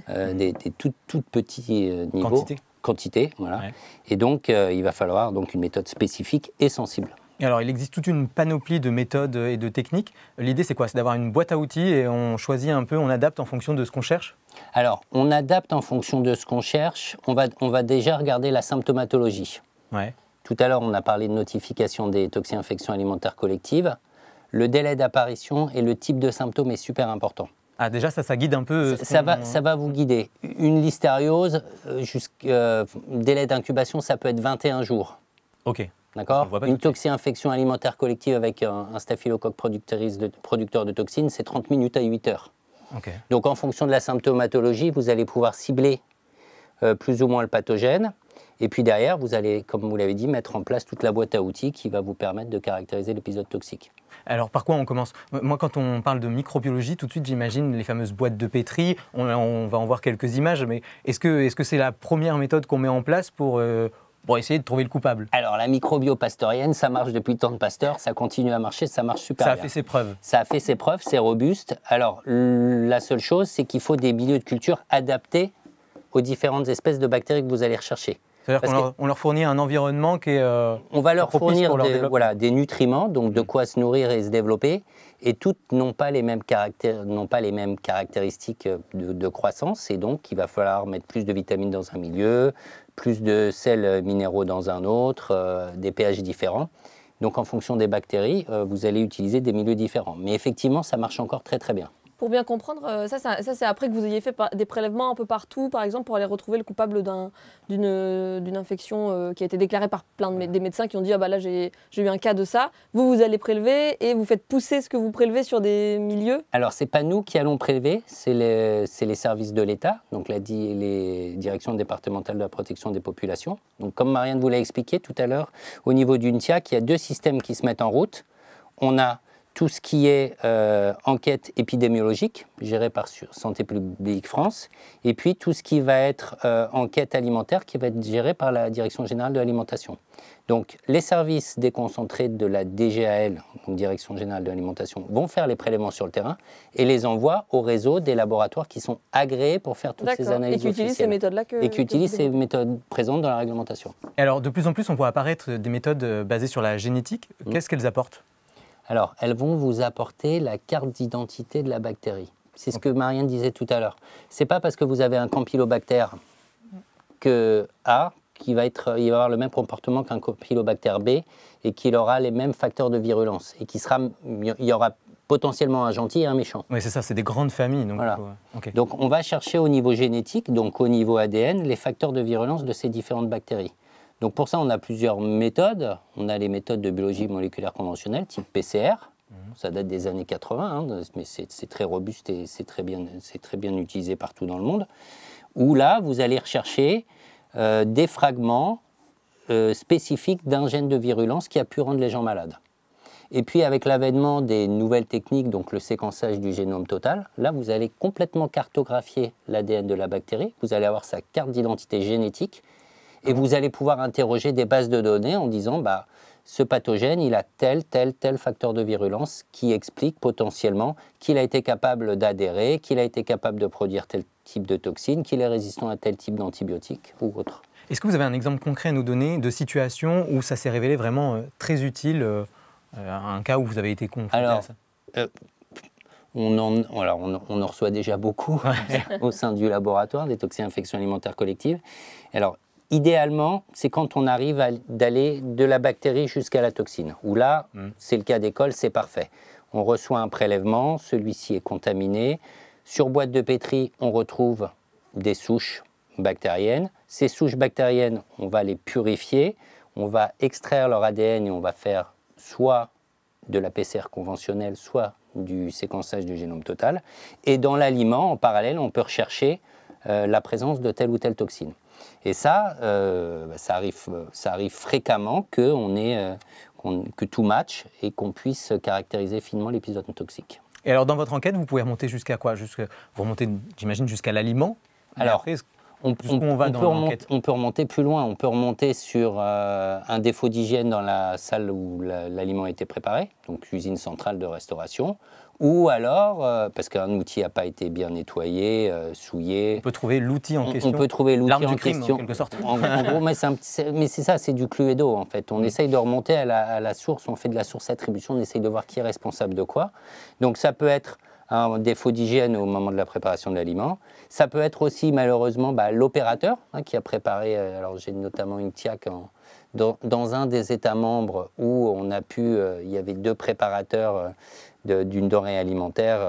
des tout petits niveaux. Quantité, voilà. Ouais. Et donc, il va falloir donc une méthode spécifique et sensible. Et alors, il existe toute une panoplie de méthodes et de techniques. L'idée, c'est quoi? C'est d'avoir une boîte à outils et on choisit un peu, on adapte en fonction de ce qu'on cherche? Alors, on adapte en fonction de ce qu'on cherche. On va déjà regarder la symptomatologie. Ouais. Tout à l'heure, on a parlé de notification des toxi-infections alimentaires collectives. Le délai d'apparition et le type de symptômes est super important. Ah, déjà, ça guide un peu... Ça va vous guider. Une listériose, délai d'incubation, ça peut être 21 jours. OK. D'accord. Une toxi-infection alimentaire collective avec un staphylocoque producteur de toxines, c'est 30 minutes à 8 heures. Okay. Donc, en fonction de la symptomatologie, vous allez pouvoir cibler plus ou moins le pathogène. Et puis derrière, vous allez, comme vous l'avez dit, mettre en place toute la boîte à outils qui va vous permettre de caractériser l'épisode toxique. Alors, par quoi on commence? Moi, quand on parle de microbiologie, tout de suite, j'imagine les fameuses boîtes de pétri. On va en voir quelques images, mais est-ce que c'est la première méthode qu'on met en place pour essayer de trouver le coupable? Alors, la microbio pastorienne, ça marche depuis le temps de Pasteur, ça continue à marcher, ça marche super bien. Ça a fait ses preuves. Ça a fait ses preuves, c'est robuste. Alors, la seule chose, c'est qu'il faut des milieux de culture adaptés aux différentes espèces de bactéries que vous allez rechercher. C'est-à-dire qu'on leur fournit un environnement qui est on va leur fournir des nutriments, donc de quoi se nourrir et se développer, et toutes n'ont pas les mêmes caractéristiques de croissance, et donc il va falloir mettre plus de vitamines dans un milieu, plus de sels minéraux dans un autre, des pH différents. Donc en fonction des bactéries, vous allez utiliser des milieux différents. Mais effectivement, ça marche encore très très bien. Pour bien comprendre, ça c'est après que vous ayez fait des prélèvements un peu partout, par exemple, pour aller retrouver le coupable d'une infection qui a été déclarée par des médecins qui ont dit « Ah bah là, j'ai eu un cas de ça ». Vous allez prélever et vous faites pousser ce que vous prélevez sur des milieux? Alors, ce n'est pas nous qui allons prélever, c'est les services de l'État, donc les directions départementales de la protection des populations. Donc, comme Marianne vous l'a expliqué tout à l'heure, au niveau d'une TIAC, il y a deux systèmes qui se mettent en route. On a tout ce qui est enquête épidémiologique, gérée par Santé publique France, et puis tout ce qui va être enquête alimentaire, qui va être gérée par la Direction générale de l'alimentation. Donc les services déconcentrés de la DGAL, donc Direction générale de l'alimentation, vont faire les prélèvements sur le terrain et les envoient au réseau des laboratoires qui sont agréés pour faire toutes ces analyses officielles. Et qui utilisent ces méthodes-là Et qui utilisent ces méthodes présentes dans la réglementation. Et alors, de plus en plus, on voit apparaître des méthodes basées sur la génétique. Qu'est-ce qu'elles apportent ? Alors, elles vont vous apporter la carte d'identité de la bactérie. C'est ce que Marianne disait tout à l'heure. Ce n'est pas parce que vous avez un campylobacter que A, il va avoir le même comportement qu'un campylobacter B et qu'il aura les mêmes facteurs de virulence. Et il y aura potentiellement un gentil et un méchant. Oui, c'est ça, c'est des grandes familles. Donc, voilà. Donc, on va chercher au niveau génétique, donc au niveau ADN, les facteurs de virulence de ces différentes bactéries. Donc pour ça, on a plusieurs méthodes. On a les méthodes de biologie moléculaire conventionnelle, type PCR. Ça date des années 80, mais c'est très robuste et c'est très bien utilisé partout dans le monde. Où là, vous allez rechercher des fragments spécifiques d'un gène de virulence qui a pu rendre les gens malades. Et puis avec l'avènement des nouvelles techniques, donc le séquençage du génome total, là, vous allez complètement cartographier l'ADN de la bactérie. Vous allez avoir sa carte d'identité génétique. Et vous allez pouvoir interroger des bases de données en disant, bah, ce pathogène, il a tel facteur de virulence qui explique potentiellement qu'il a été capable d'adhérer, qu'il a été capable de produire tel type de toxine, qu'il est résistant à tel type d'antibiotiques ou autre. Est-ce que vous avez un exemple concret à nous donner de situation où ça s'est révélé vraiment très utile, un cas où vous avez été confronté à ça? On en reçoit déjà beaucoup au sein du laboratoire des toxines-infections alimentaires collectives. Alors, idéalement, c'est quand on arrive d'aller de la bactérie jusqu'à la toxine, où là, c'est le cas d'école, c'est parfait. On reçoit un prélèvement, celui-ci est contaminé. Sur boîte de pétri, on retrouve des souches bactériennes. Ces souches bactériennes, on va les purifier, on va extraire leur ADN et on va faire soit de la PCR conventionnelle, soit du séquençage du génome total. Et dans l'aliment, en parallèle, on peut rechercher la présence de telle ou telle toxine. Et ça, ça arrive fréquemment que tout match et qu'on puisse caractériser finement l'épisode toxique. Et alors, dans votre enquête, vous pouvez remonter jusqu'à quoi? Vous remontez, j'imagine, jusqu'à l'aliment. Alors, après, on peut remonter plus loin. On peut remonter sur un défaut d'hygiène dans la salle où l'aliment a été préparé, donc usine centrale de restauration, ou alors, parce qu'un outil n'a pas été bien nettoyé, souillé. On peut trouver l'outil en question. On peut trouver l'outil en question. En quelque sorte. En gros, mais c'est ça, c'est du Cluedo en fait. On essaye de remonter à la source, on fait de la source attribution, on essaye de voir qui est responsable de quoi. Donc ça peut être un défaut d'hygiène au moment de la préparation de l'aliment. Ça peut être aussi malheureusement l'opérateur qui a préparé, alors j'ai notamment une TIAC dans un des États membres où on a pu, il y avait 2 préparateurs d'une denrée alimentaire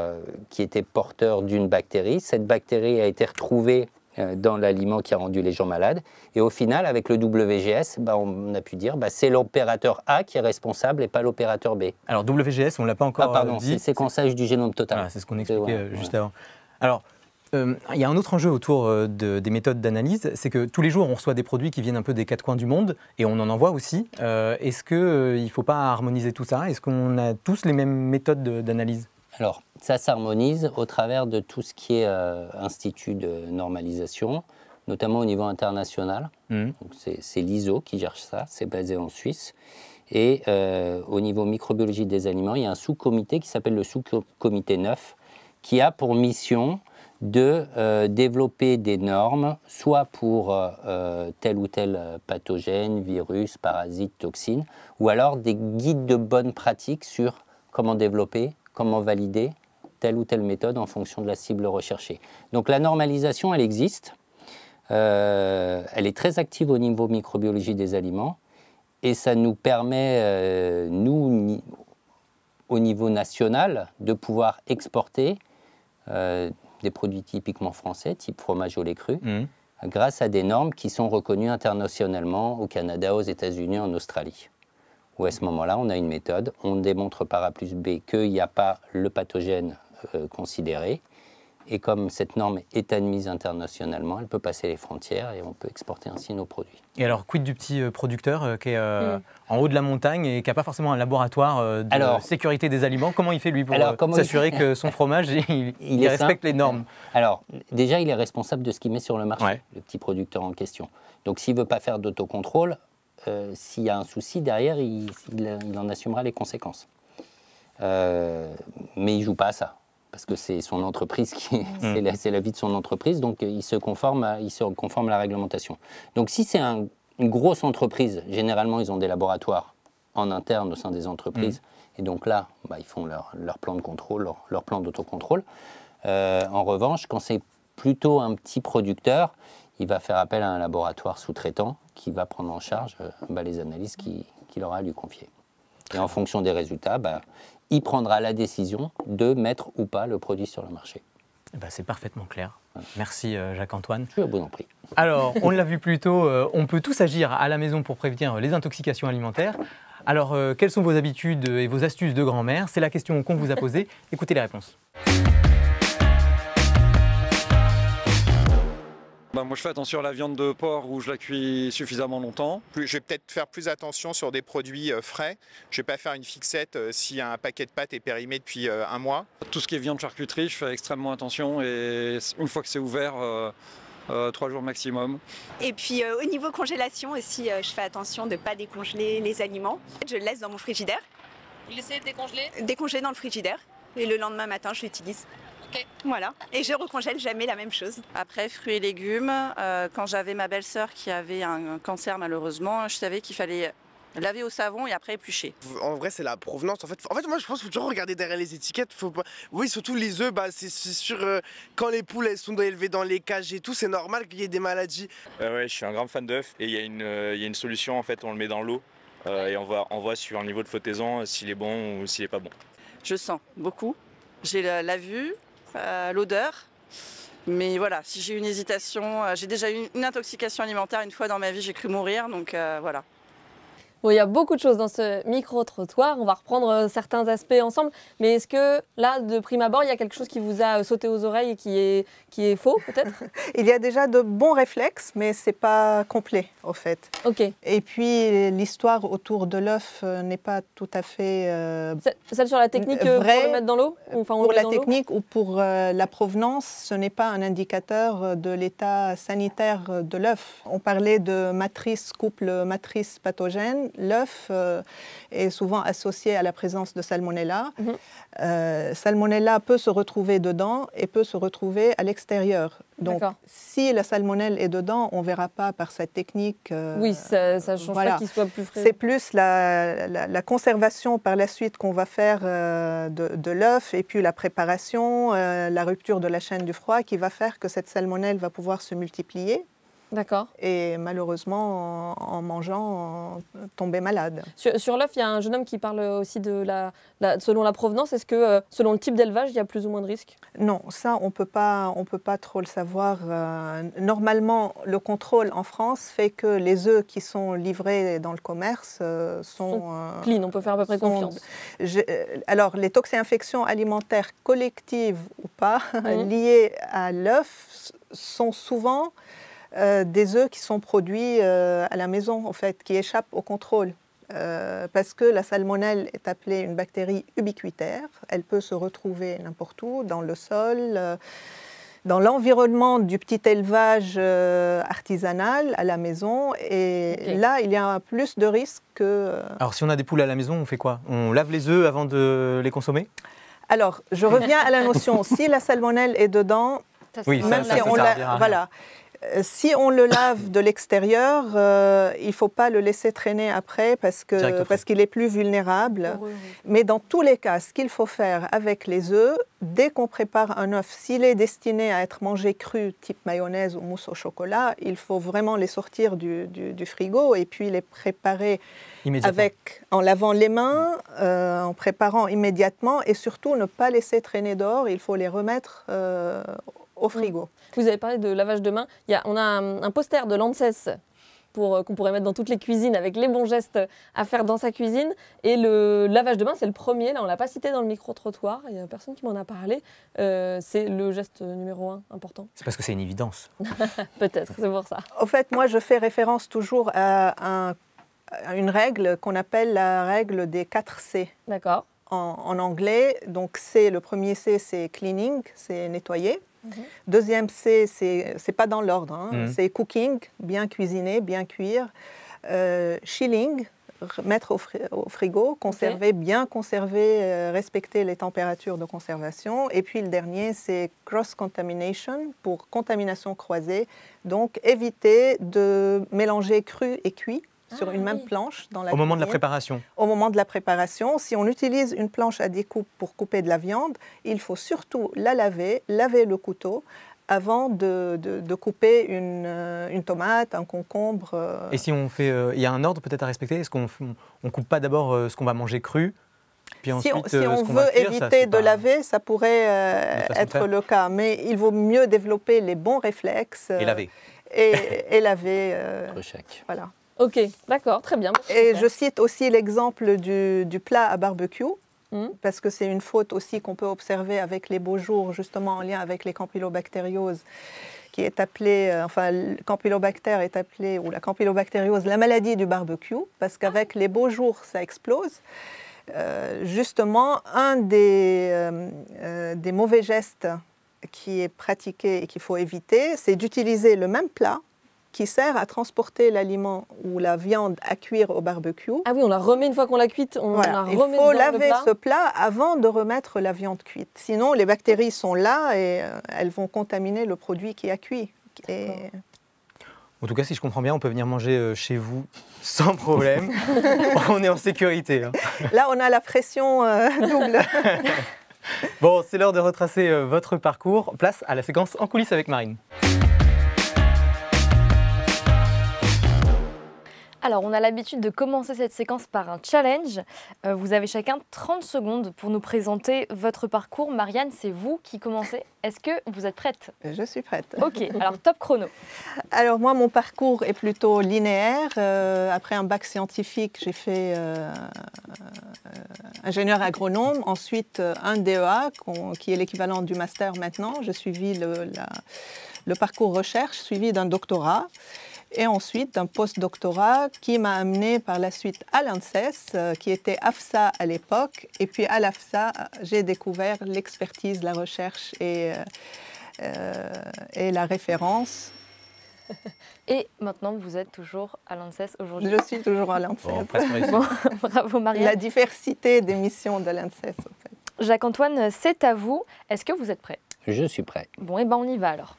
qui étaient porteurs d'une bactérie. Cette bactérie a été retrouvée dans l'aliment qui a rendu les gens malades. Et au final, avec le WGS, on a pu dire c'est l'opérateur A qui est responsable et pas l'opérateur B. Alors WGS, on ne l'a pas encore dit. C'est le séquençage du génome total. Voilà, c'est ce qu'on expliquait juste avant. Alors, il y a un autre enjeu autour des méthodes d'analyse, c'est que tous les jours, on reçoit des produits qui viennent un peu des 4 coins du monde, et on en envoie aussi. Est-ce qu'il ne faut pas harmoniser tout ça? Est-ce qu'on a tous les mêmes méthodes d'analyse? Alors, ça s'harmonise au travers de tout ce qui est institut de normalisation, notamment au niveau international. C'est l'ISO qui gère ça, c'est basé en Suisse. Et au niveau microbiologie des aliments, il y a un sous-comité qui s'appelle le sous-comité 9, qui a pour mission de développer des normes, soit pour tel ou tel pathogène, virus, parasite, toxine, ou alors des guides de bonnes pratiques sur comment développer, comment valider telle ou telle méthode en fonction de la cible recherchée. Donc la normalisation, elle existe, elle est très active au niveau microbiologie des aliments, et ça nous permet, nous, au niveau national, de pouvoir exporter des produits typiquement français, type fromage au lait cru, grâce à des normes qui sont reconnues internationalement au Canada, aux États-Unis, en Australie. Où à ce moment-là, on a une méthode, on démontre par A plus B qu'il n'y a pas le pathogène considéré, et comme cette norme est admise internationalement, elle peut passer les frontières et on peut exporter ainsi nos produits. Et alors, quid du petit producteur qui est en haut de la montagne et qui n'a pas forcément un laboratoire de sécurité des aliments? Comment il fait lui pour s'assurer que son fromage, il respecte les normes? Alors, déjà, il est responsable de ce qu'il met sur le marché, le petit producteur en question. Donc, s'il ne veut pas faire d'autocontrôle, s'il y a un souci derrière, il en assumera les conséquences. Mais il ne joue pas à ça. Parce que c'est son entreprise, c'est la vie de son entreprise, donc il se conforme à la réglementation. Donc si c'est une grosse entreprise, généralement ils ont des laboratoires en interne au sein des entreprises, et donc là, ils font leur plan de contrôle, leur plan d'autocontrôle. En revanche, quand c'est plutôt un petit producteur, il va faire appel à un laboratoire sous-traitant qui va prendre en charge les analyses qu'il aura à lui confier. Et en fonction des résultats, il prendra la décision de mettre ou pas le produit sur le marché. C'est parfaitement clair. Merci Jacques-Antoine. Je vous en prie. Alors, on l'a vu plus tôt, on peut tous agir à la maison pour prévenir les intoxications alimentaires. Alors, quelles sont vos habitudes et vos astuces de grand-mère? C'est la question qu'on vous a posée. Écoutez les réponses. Moi, je fais attention à la viande de porc où je la cuis suffisamment longtemps. Je vais peut-être faire plus attention sur des produits frais. Je ne vais pas faire une fixette si un paquet de pâtes est périmé depuis un mois. Tout ce qui est viande charcuterie, je fais extrêmement attention et une fois que c'est ouvert, 3 jours maximum. Et puis au niveau congélation aussi, je fais attention de ne pas décongeler les aliments. Je le laisse dans mon frigidaire. Vous laissez décongeler? Décongeler dans le frigidaire. Et le lendemain matin, je l'utilise. Ok. Voilà. Et je recongèle jamais la même chose. Après, fruits et légumes, quand j'avais ma belle-sœur qui avait un cancer malheureusement, je savais qu'il fallait laver au savon et après éplucher. En vrai, c'est la provenance. En fait, moi, je pense qu'il faut toujours regarder derrière les étiquettes. Faut pas... Oui, surtout les œufs, bah, c'est sûr, quand les poules elles sont élevées dans les cages et tout, c'est normal qu'il y ait des maladies. Ouais, je suis un grand fan d'œufs et il y a une solution, en fait, on le met dans l'eau et on voit sur un niveau de flottaison s'il est bon ou s'il n'est pas bon. Je sens beaucoup. J'ai la vue, l'odeur. Mais voilà, si j'ai une hésitation, j'ai déjà eu une intoxication alimentaire une fois dans ma vie, j'ai cru mourir, donc voilà. Bon, il y a beaucoup de choses dans ce micro-trottoir. On va reprendre certains aspects ensemble. Mais est-ce que là, de prime abord, il y a quelque chose qui vous a sauté aux oreilles et qui est faux, peut-être? Il y a déjà de bons réflexes, mais ce n'est pas complet, au fait. Ok. Et puis, l'histoire autour de l'œuf n'est pas tout à fait Celle sur la technique pour le mettre dans l'eau? Enfin, pour la technique ou pour la provenance, ce n'est pas un indicateur de l'état sanitaire de l'œuf. On parlait de matrice, couple matrice pathogène. L'œuf est souvent associé à la présence de salmonella. Salmonella peut se retrouver dedans et peut se retrouver à l'extérieur. Donc, si la salmonelle est dedans, on ne verra pas par cette technique. Oui, ça ne change pas qu'il soit plus frais. C'est plus la conservation par la suite qu'on va faire de l'œuf et puis la préparation, la rupture de la chaîne du froid qui va faire que cette salmonelle va pouvoir se multiplier. D'accord. Et malheureusement, en mangeant, tomber malade. Sur l'œuf, il y a un jeune homme qui parle aussi de selon la provenance. Est-ce que selon le type d'élevage, il y a plus ou moins de risques? Non, ça, on peut pas trop le savoir. Normalement, le contrôle en France fait que les œufs qui sont livrés dans le commerce sont clean, on peut faire à peu près confiance. Alors, les toxi-infections alimentaires collectives ou pas, liées à l'œuf, sont souvent des œufs qui sont produits à la maison, en fait, qui échappent au contrôle. Parce que la salmonelle est appelée une bactérie ubiquitaire. Elle peut se retrouver n'importe où, dans le sol, dans l'environnement du petit élevage artisanal à la maison. Et là, il y a plus de risques que... Alors, si on a des poules à la maison, on fait quoi? On lave les œufs avant de les consommer? Alors, je reviens à la notion. Si la salmonelle est dedans, même si on la... Voilà. Si on le lave de l'extérieur, il ne faut pas le laisser traîner après parce qu'il est plus vulnérable. Mais dans tous les cas, ce qu'il faut faire avec les œufs, dès qu'on prépare un œuf, s'il est destiné à être mangé cru, type mayonnaise ou mousse au chocolat, il faut vraiment les sortir du frigo et puis les préparer en lavant les mains, en préparant immédiatement et surtout ne pas laisser traîner dehors. Il faut les remettre au frigo. Vous avez parlé de lavage de mains. On a un poster de l'ANSES qu'on pourrait mettre dans toutes les cuisines avec les bons gestes à faire dans sa cuisine. Et le lavage de mains, c'est le premier. Là, on ne l'a pas cité dans le micro-trottoir. Il n'y a personne qui m'en a parlé. C'est le geste numéro 1 important. C'est parce que c'est une évidence. Peut-être, c'est pour ça. En fait, moi, je fais référence toujours à une règle qu'on appelle la règle des 4 C. D'accord. En anglais, donc le premier C, c'est cleaning, c'est nettoyer. Deuxième C, c'est pas dans l'ordre, c'est cooking, bien cuisiner, bien cuire. Chilling, mettre au frigo, conserver, bien conserver, respecter les températures de conservation. Et puis le dernier, c'est cross-contamination, pour contamination croisée. Donc éviter de mélanger cru et cuit sur une même planche dans la cuisine. Au moment de la préparation. Au moment de la préparation, si on utilise une planche à découpe pour couper de la viande, il faut surtout la laver le couteau avant de couper une tomate, un concombre. Et si on fait, il y a un ordre peut-être à respecter? Est-ce qu'on ne coupe pas d'abord ce qu'on va manger cru? Puis ensuite, si on veut éviter de laver, ça pourrait être le cas. Mais il vaut mieux développer les bons réflexes. Et laver. Et laver. Voilà. Ok, d'accord, très bien. Et je cite aussi l'exemple du plat à barbecue, parce que c'est une faute aussi qu'on peut observer avec les beaux jours, justement en lien avec les campylobactérioses, qui est appelée, Campylobacter est appelée, ou la campylobactériose, la maladie du barbecue, parce qu'avec les beaux jours, ça explose. Justement, un des mauvais gestes qui est pratiqué et qu'il faut éviter, c'est d'utiliser le même plat qui sert à transporter l'aliment ou la viande à cuire au barbecue. Ah oui, on la remet une fois qu'on l'a cuite, on la remet dans le plat. Il faut laver ce plat avant de remettre la viande cuite. Sinon, les bactéries sont là et elles vont contaminer le produit qui a cuit. En tout cas, si je comprends bien, on peut venir manger chez vous sans problème. On est en sécurité. Hein. Là, on a la pression double. Bon, c'est l'heure de retracer votre parcours. Place à la séquence en coulisses avec Marine. Alors, on a l'habitude de commencer cette séquence par un challenge. Vous avez chacun 30 secondes pour nous présenter votre parcours. Marianne, c'est vous qui commencez. Est-ce que vous êtes prête? Je suis prête. Ok, alors top chrono. Alors moi, mon parcours est plutôt linéaire. Après un bac scientifique, j'ai fait ingénieur agronome. Ensuite, un DEA, qui est l'équivalent du master maintenant. J'ai suivi le parcours recherche, suivi d'un doctorat. Et ensuite d'un post-doctorat qui m'a amené par la suite à l'ANSES, qui était AFSA à l'époque. Et puis à l'AFSA, j'ai découvert l'expertise, la recherche et la référence. Et maintenant, vous êtes toujours à l'ANSES aujourd'hui? Je suis toujours à l'ANSES. Bon, bravo Marianne. La diversité des missions de l'ANSES, en fait. Jacques-Antoine, c'est à vous. Est-ce que vous êtes prêt? Je suis prêt. Bon, et ben on y va alors.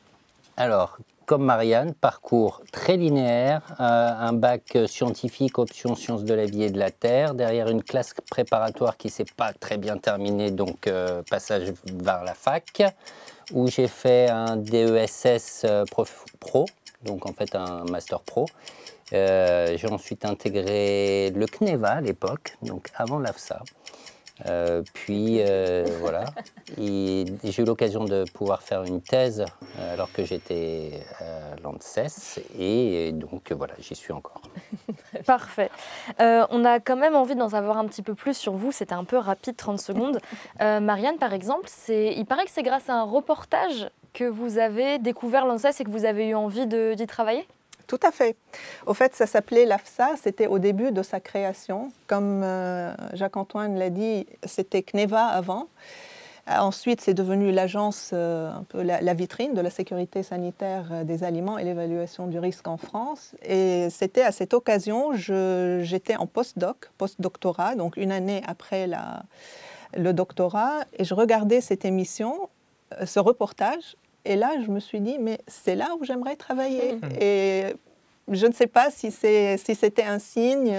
Alors, comme Marianne, parcours très linéaire, un bac scientifique, option sciences de la vie et de la terre, derrière une classe préparatoire qui ne s'est pas très bien terminée, donc passage vers la fac, où j'ai fait un DESS pro, donc en fait un master pro. J'ai ensuite intégré le CNEVA à l'époque, donc avant l'AFSA. Voilà, et j'ai eu l'occasion de pouvoir faire une thèse alors que j'étais à l'ANSES et donc voilà, j'y suis encore. Parfait. On a quand même envie d'en savoir un petit peu plus sur vous, c'était un peu rapide, 30 secondes. Marianne, par exemple, il paraît que c'est grâce à un reportage que vous avez découvert l'ANSES et que vous avez eu envie d'y travailler? Tout à fait. Au fait, ça s'appelait l'AFSA, c'était au début de sa création. Comme Jacques-Antoine l'a dit, c'était CNEVA avant. Ensuite, c'est devenu l'agence, un peu la vitrine de la sécurité sanitaire des aliments et l'évaluation du risque en France. Et c'était à cette occasion, j'étais en post-doctorat, donc une année après le doctorat, et je regardais cette émission, ce reportage. Et là, je me suis dit, mais c'est là où j'aimerais travailler. Et je ne sais pas si c'était un signe.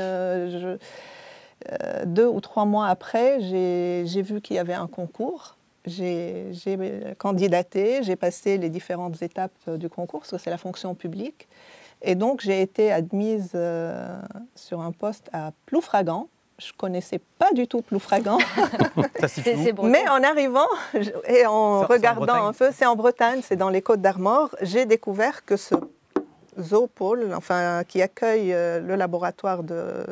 2 ou 3 mois après, j'ai vu qu'il y avait un concours. J'ai candidaté, j'ai passé les différentes étapes du concours, parce que c'est la fonction publique. Et donc, j'ai été admise sur un poste à Ploufragan. Je ne connaissais pas du tout Ploufragan. Mais en arrivant et en regardant un peu, c'est en Bretagne, c'est dans les Côtes-d'Armor, j'ai découvert que ce zoopôle, enfin, qui accueille le laboratoire de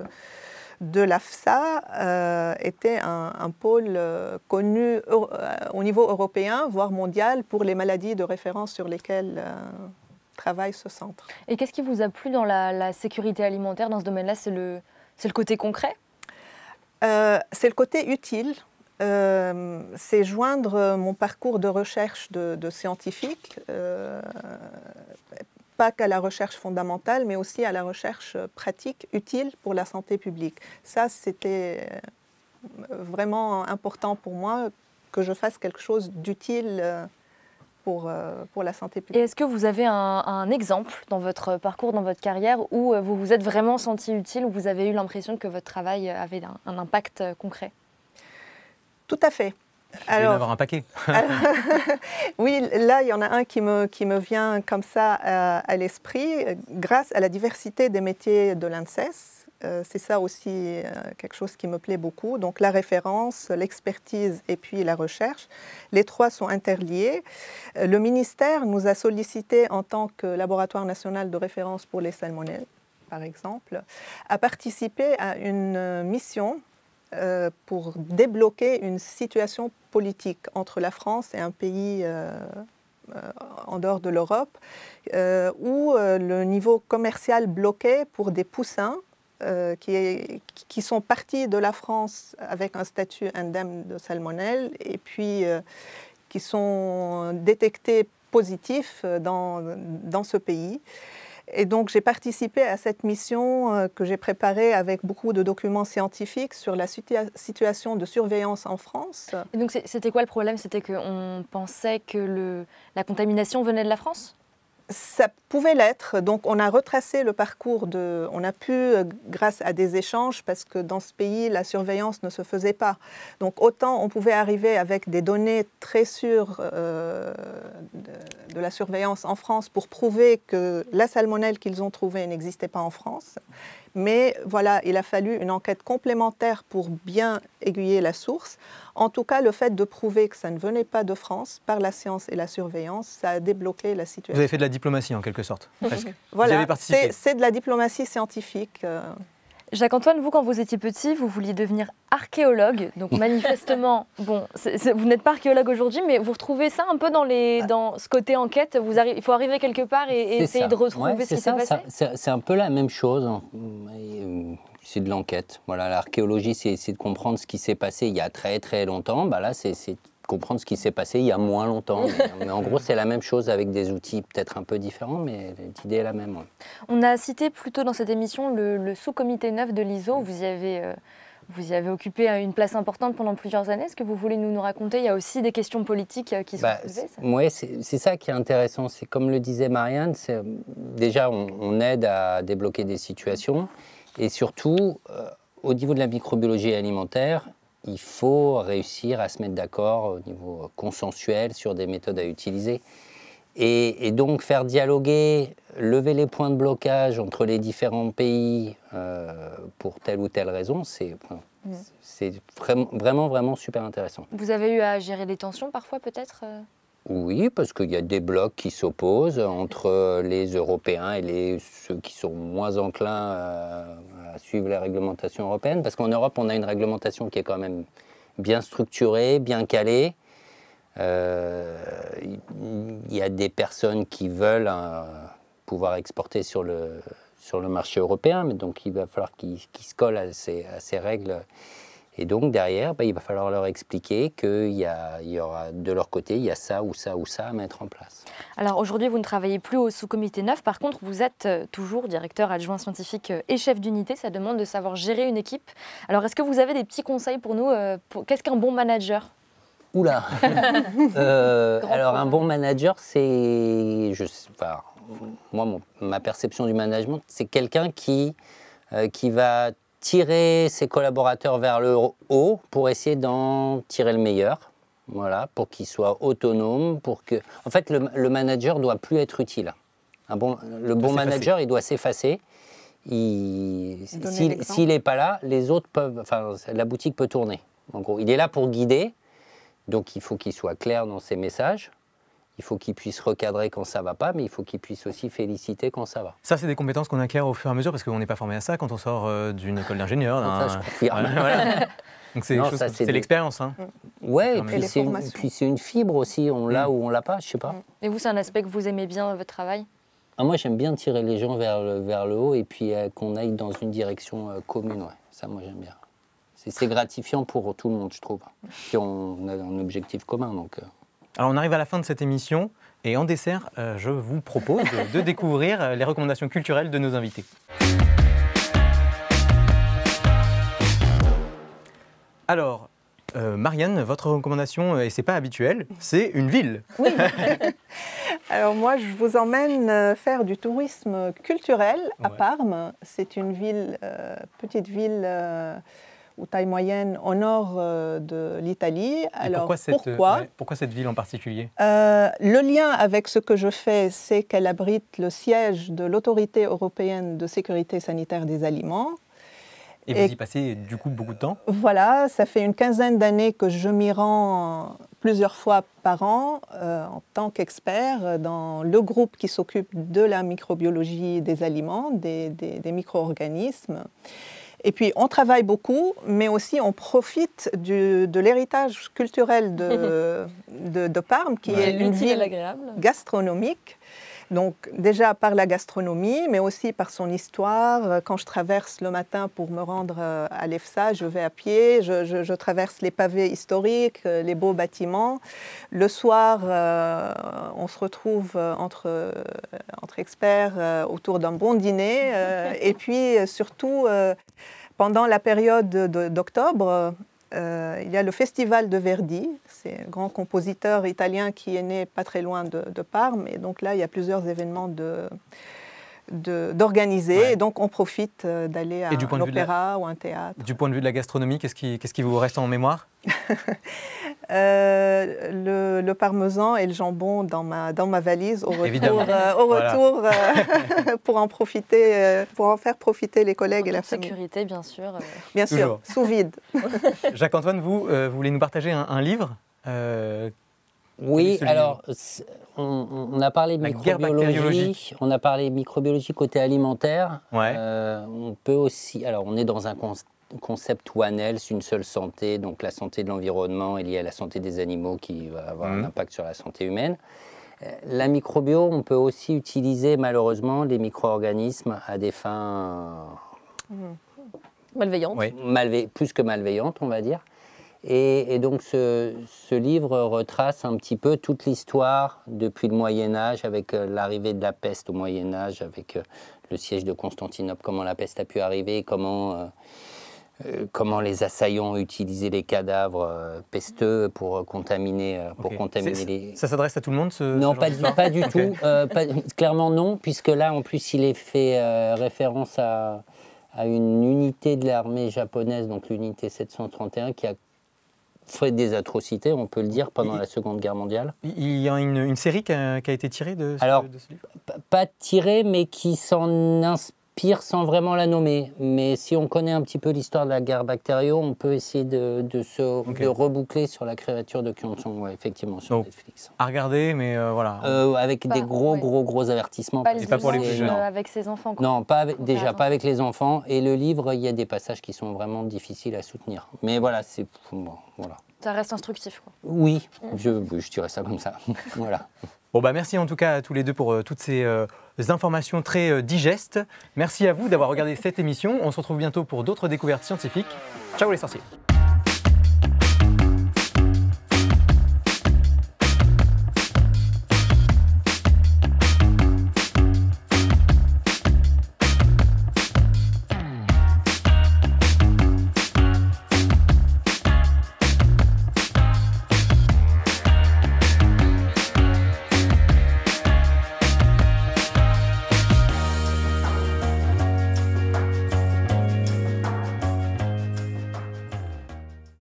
l'AFSA, était un pôle connu au niveau européen, voire mondial, pour les maladies de référence sur lesquelles travaille ce centre. Et qu'est-ce qui vous a plu dans la sécurité alimentaire dans ce domaine-là? C'est le côté concret? C'est le côté utile, c'est joindre mon parcours de recherche de scientifique, pas qu'à la recherche fondamentale, mais aussi à la recherche pratique utile pour la santé publique. Ça, c'était vraiment important pour moi, que je fasse quelque chose d'utile pour la santé publique. Et est-ce que vous avez un exemple dans votre parcours, dans votre carrière, où vous vous êtes vraiment senti utile, où vous avez eu l'impression que votre travail avait un impact concret? Tout à fait. Il y en avoir un paquet. Oui, là, il y en a un qui me vient comme ça à l'esprit, grâce à la diversité des métiers de l'ANSES. C'est ça aussi quelque chose qui me plaît beaucoup. Donc la référence, l'expertise et puis la recherche, les trois sont interliés. Le ministère nous a sollicité en tant que laboratoire national de référence pour les salmonelles, par exemple, à participer à une mission pour débloquer une situation politique entre la France et un pays en dehors de l'Europe, où le niveau commercial bloquait pour des poussins qui sont partis de la France avec un statut indemne de salmonelle et puis qui sont détectés positifs dans ce pays. Et donc, j'ai participé à cette mission que j'ai préparée avec beaucoup de documents scientifiques sur la situation de surveillance en France. Et donc, c'était quoi le problème? C'était qu'on pensait que la contamination venait de la France? Ça pouvait l'être. Donc, on a retracé le parcours on a pu, grâce à des échanges, parce que dans ce pays, la surveillance ne se faisait pas. Donc, autant on pouvait arriver avec des données très sûres de la surveillance en France pour prouver que la salmonelle qu'ils ont trouvée n'existait pas en France. Mais voilà, il a fallu une enquête complémentaire pour bien aiguiller la source. En tout cas, le fait de prouver que ça ne venait pas de France par la science et la surveillance, ça a débloqué la situation. Vous avez fait de la diplomatie en quelque sorte, presque. Voilà, vous avez participé. C'est de la diplomatie scientifique. Jacques-Antoine, vous, quand vous étiez petit, vous vouliez devenir archéologue. Donc manifestement, bon, vous n'êtes pas archéologue aujourd'hui, mais vous retrouvez ça un peu dans ce côté enquête. Il faut arriver quelque part et essayer de retrouver ce qui s'est passé. C'est un peu la même chose. C'est de l'enquête. Voilà, l'archéologie, c'est de comprendre ce qui s'est passé il y a très très longtemps. Bah là, c'est comprendre ce qui s'est passé il y a moins longtemps. Mais en gros, c'est la même chose avec des outils peut-être un peu différents, mais l'idée est la même. Ouais. On a cité plus tôt dans cette émission le sous-comité 9 de l'ISO. Vous y avez occupé une place importante pendant plusieurs années. Est-ce que vous voulez nous raconter? Il y a aussi des questions politiques qui sont posées. Oui, c'est ça qui est intéressant. C'est comme le disait Marianne, déjà on aide à débloquer des situations. Et surtout, au niveau de la microbiologie alimentaire, il faut réussir à se mettre d'accord au niveau consensuel sur des méthodes à utiliser. Et donc faire dialoguer, lever les points de blocage entre les différents pays pour telle ou telle raison, c'est vraiment super intéressant. Vous avez eu à gérer des tensions parfois peut-être Oui, parce qu'il y a des blocs qui s'opposent entre les Européens et ceux qui sont moins enclins à suivre les réglementations européennes. Parce qu'en Europe, on a une réglementation qui est quand même bien structurée, bien calée. Il y a des personnes qui veulent pouvoir exporter sur le marché européen, mais donc il va falloir qu'ils se collent à ces règles. Et donc derrière, il va falloir leur expliquer qu'il y aura de leur côté, il y a ça ou ça ou ça à mettre en place. Alors aujourd'hui, vous ne travaillez plus au sous-comité 9, par contre, vous êtes toujours directeur adjoint scientifique et chef d'unité. Ça demande de savoir gérer une équipe. Alors est-ce que vous avez des petits conseils pour nous qu'est-ce qu'un bon manager? Oula alors un bon manager, c'est... moi, ma perception du management, c'est quelqu'un qui va tirer ses collaborateurs vers le haut pour essayer d'en tirer le meilleur, voilà, pour qu'ils soient autonomes, En fait, le manager ne doit plus être utile. Le bon manager, il doit s'effacer. S'il n'est pas là, les autres peuvent... Enfin, la boutique peut tourner. En gros, il est là pour guider, donc il faut qu'il soit clair dans ses messages. Il faut qu'il puisse recadrer quand ça ne va pas, mais il faut qu'il puisse aussi féliciter quand ça va. Ça, c'est des compétences qu'on acquiert au fur et à mesure, parce qu'on n'est pas formé à ça quand on sort d'une école d'ingénieur. Ça, je confirme. Voilà. Donc c'est l'expérience. Hein. Ouais, et puis c'est une fibre aussi, on l'a ou on l'a pas, je sais pas. Et vous, c'est un aspect que vous aimez bien dans votre travail? Moi, j'aime bien tirer les gens vers le haut et puis qu'on aille dans une direction commune. Ouais. Ça, moi, j'aime bien. C'est gratifiant pour tout le monde, je trouve. Puis on a un objectif commun, donc... Alors on arrive à la fin de cette émission et en dessert, je vous propose de découvrir les recommandations culturelles de nos invités. Alors, Marianne, votre recommandation, et c'est pas habituel, c'est une ville. Oui. Alors moi, je vous emmène faire du tourisme culturel à Parme. C'est une ville, petite ville... ou taille moyenne au nord de l'Italie. Alors pourquoi cette ville en particulier? Le lien avec ce que je fais, c'est qu'elle abrite le siège de l'Autorité européenne de sécurité sanitaire des aliments. Et vous y passez du coup beaucoup de temps? Voilà, ça fait une quinzaine d'années que je m'y rends plusieurs fois par an en tant qu'expert dans le groupe qui s'occupe de la microbiologie des aliments, des micro-organismes. Et puis, on travaille beaucoup, mais aussi on profite de l'héritage culturel de Parme, qui est une ville gastronomique. Donc déjà par la gastronomie, mais aussi par son histoire. Quand je traverse le matin pour me rendre à l'EFSA, je vais à pied, je traverse les pavés historiques, les beaux bâtiments. Le soir, on se retrouve entre experts autour d'un bon dîner. Et puis surtout, pendant la période d'octobre, il y a le Festival de Verdi, c'est un grand compositeur italien qui est né pas très loin de Parme, et donc là il y a plusieurs événements d'organiser, Ouais. et donc on profite d'aller à l'opéra ou un théâtre. Du point de vue de la gastronomie, qu'est-ce qui vous reste en mémoire? Le parmesan et le jambon dans ma valise au retour, Évidemment. pour en profiter, pour en faire profiter les collègues et la famille. Sécurité, bien sûr. Bien sûr, sous vide. Jacques-Antoine, vous voulez nous partager un livre Oui, Quel est ce alors on a parlé de La guerre microbiologie, bactériologique. on a parlé de microbiologie côté alimentaire. Ouais. On peut aussi, alors on est dans un concept One Health, une seule santé, donc la santé de l'environnement est liée à la santé des animaux qui va avoir un impact sur la santé humaine. La microbio, on peut aussi utiliser malheureusement les micro-organismes à des fins Malveillante. plus que malveillantes, on va dire. Et donc ce livre retrace un petit peu toute l'histoire depuis le Moyen-Âge, avec l'arrivée de la peste au Moyen-Âge, avec le siège de Constantinople, comment la peste a pu arriver, comment les assaillants ont utilisé les cadavres pesteux pour contaminer, les... Ça s'adresse à tout le monde Non, pas du tout. Clairement non, puisque là, en plus, il est fait référence à une unité de l'armée japonaise, donc l'unité 731, qui a fait des atrocités, on peut le dire, pendant la Seconde Guerre mondiale. Il y a une série qui a été tirée de ce livre? Pas tirée, mais qui s'en inspire sans vraiment la nommer. Mais si on connaît un petit peu l'histoire de la guerre bactério, on peut essayer de reboucler sur la créature de Kyonsong, ouais, effectivement, sur Netflix. À regarder, mais voilà. Avec des gros avertissements. Pas parce le que pour les plus c'est- jeunes. non. avec ses enfants. quoi. Non, déjà pas avec les enfants. Et le livre, il y a des passages qui sont vraiment difficiles à soutenir. Mais voilà, c'est... Bon, voilà. Ça reste instructif. Quoi. Oui, je dirais ça comme ça. Voilà. Bon, bah, merci en tout cas à tous les deux pour toutes ces informations très digestes. Merci à vous d'avoir regardé cette émission. On se retrouve bientôt pour d'autres découvertes scientifiques. Ciao les sorciers!